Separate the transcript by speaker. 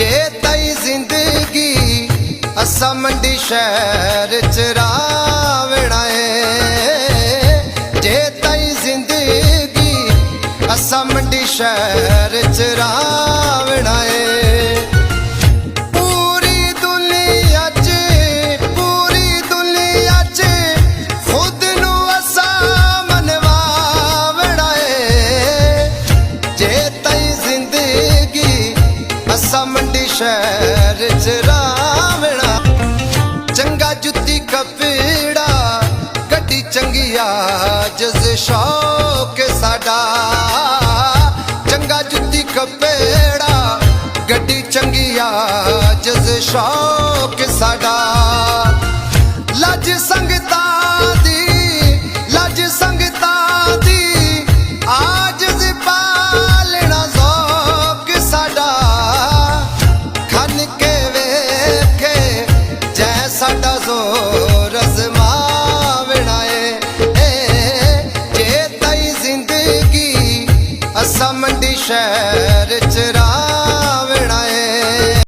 Speaker 1: जे तई जिंदगी असा मंडी शहर च रावणा है। जे तई जिंदगी असा मंडी शहर च रावणा है। पूरी दुनिया च खुद नू असा मनवावणा है। जे तई जिंदगी असा मंडी शहर च रावणा। चंगा जुत्ती कपड़ा गड्डी चंगिया जज शौक साडा। चंगा जुत्ती कपड़ा गड्डी चंगिया जज शौक साडा। लज संगता दी आज पालना ज़ौक साडा। खन के वेखे जै साडा ज़ोर अज़मावणा है। जे तई जिंदगी असा मंडी शहर च